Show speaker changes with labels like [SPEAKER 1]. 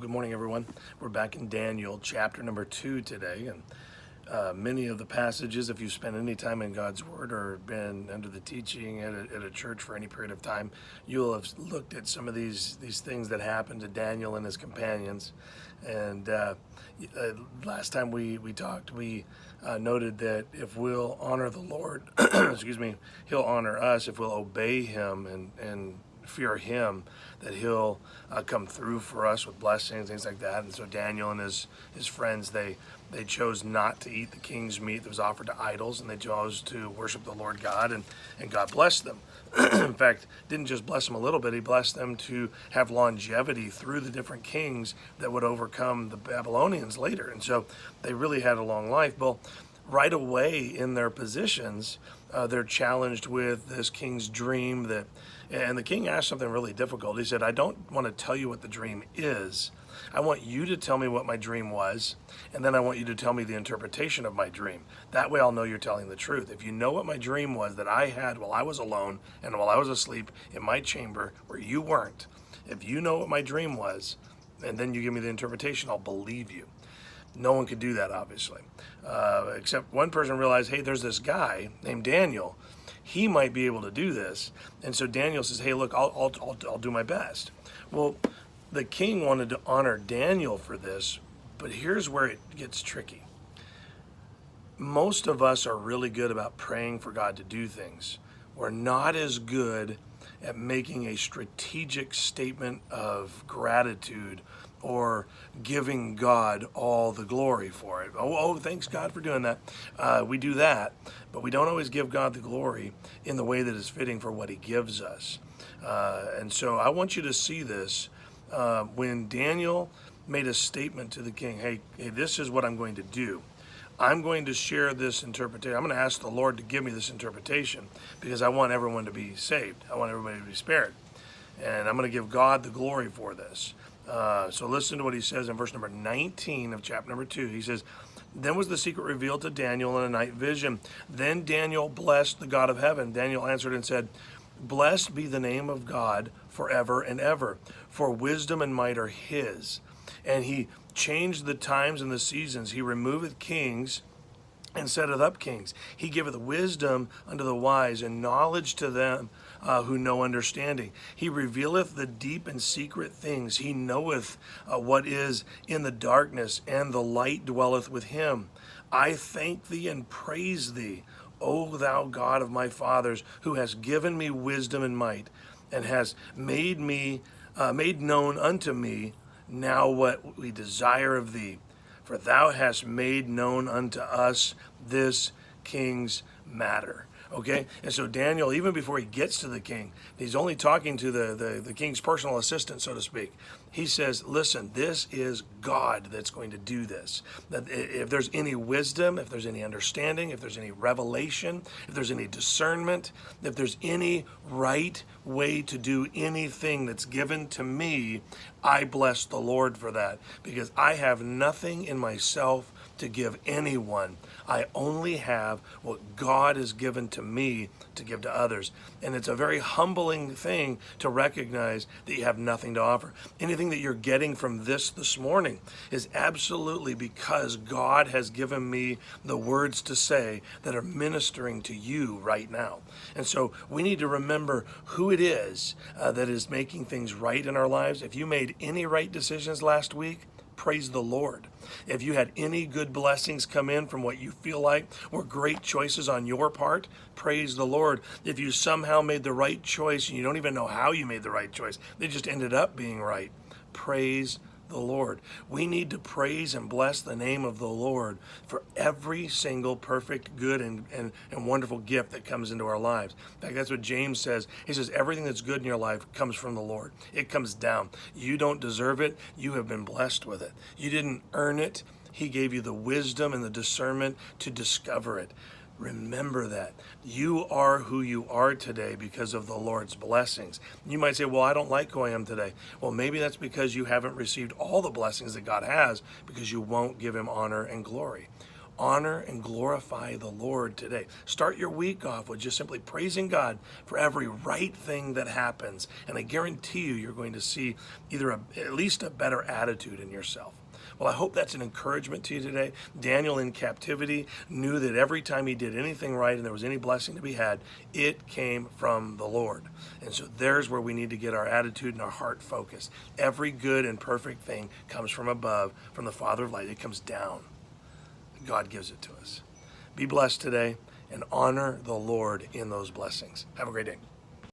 [SPEAKER 1] Good morning, everyone. We're back in Daniel chapter number 2 today, and many of the passages, if you spent any time in God's Word or been under the teaching at a church for any period of time, you'll have looked at some of these things that happened to Daniel and his companions. And last time we talked, we noted that if we'll honor the Lord, excuse me, He'll honor us if we'll obey Him and fear Him, that He'll come through for us with blessings, things like that. And so Daniel and his friends, they chose not to eat the king's meat that was offered to idols, and they chose to worship the Lord God, and God blessed them. In fact, didn't just bless them a little bit, He blessed them to have longevity through the different kings that would overcome the Babylonians later. And so they really had a long life. Well, right away in their positions, they're challenged with this king's dream and the king asked something really difficult. He said, I don't want to tell you what the dream is. I want you to tell me what my dream was, and then I want you to tell me the interpretation of my dream. That way I'll know you're telling the truth. If you know what my dream was that I had while I was alone and while I was asleep in my chamber where you weren't, if you know what my dream was, and then you give me the interpretation, I'll believe you. No one could do that, obviously, except one person realized, hey, there's this guy named Daniel. He might be able to do this. And so Daniel says, hey, look, I'll do my best. Well, the king wanted to honor Daniel for this, but here's where it gets tricky. Most of us are really good about praying for God to do things. We're not as good at making a strategic statement of gratitude or giving God all the glory for it. Oh, thanks God for doing that. We do that, but we don't always give God the glory in the way that is fitting for what He gives us. And so I want you to see this when Daniel made a statement to the king, hey, this is what I'm going to do. I'm going to share this interpretation. I'm going to ask the Lord to give me this interpretation because I want everyone to be saved. I want everybody to be spared. And I'm going to give God the glory for this. So listen to what he says in verse number 19 of chapter number 2. He says, then was the secret revealed to Daniel in a night vision. Then Daniel blessed the God of heaven. Daniel answered and said, blessed be the name of God forever and ever, for wisdom and might are His. And He changed the times and the seasons. He removeth kings and setteth up kings. He giveth wisdom unto the wise and knowledge to them who know understanding. He revealeth the deep and secret things. He knoweth what is in the darkness, and the light dwelleth with Him. I thank Thee and praise Thee, O Thou God of my fathers, who hast given me wisdom and might, and hast made known unto me now what we desire of Thee. For Thou hast made known unto us this king's matter. Okay, and so Daniel, even before he gets to the king, he's only talking to the king's personal assistant, so to speak. He says, listen, this is God that's going to do this. That if there's any wisdom, if there's any understanding, if there's any revelation, if there's any discernment, if there's any right way to do anything that's given to me, I bless the Lord for that, because I have nothing in myself to give anyone. I only have what God has given to me to give to others. And it's a very humbling thing to recognize that you have nothing to offer. Anything that you're getting from this morning is absolutely because God has given me the words to say that are ministering to you right now. And so we need to remember who it is that is making things right in our lives. If you made any right decisions last week, praise the Lord. If you had any good blessings come in from what you feel like were great choices on your part, praise the Lord. If you somehow made the right choice and you don't even know how you made the right choice, they just ended up being right, praise the Lord. We need to praise and bless the name of the Lord for every single perfect, good, and wonderful gift that comes into our lives. In fact, that's what James says. He says, everything that's good in your life comes from the Lord. It comes down. You don't deserve it. You have been blessed with it. You didn't earn it. He gave you the wisdom and the discernment to discover it. Remember that. You are who you are today because of the Lord's blessings. You might say, well, I don't like who I am today. Well, maybe that's because you haven't received all the blessings that God has because you won't give Him honor and glory. Honor and glorify the Lord today. Start your week off with just simply praising God for every right thing that happens. And I guarantee you're going to see either at least a better attitude in yourself. Well, I hope that's an encouragement to you today. Daniel in captivity knew that every time he did anything right and there was any blessing to be had, it came from the Lord. And so there's where we need to get our attitude and our heart focused. Every good and perfect thing comes from above, from the Father of light. It comes down. God gives it to us. Be blessed today and honor the Lord in those blessings. Have a great day.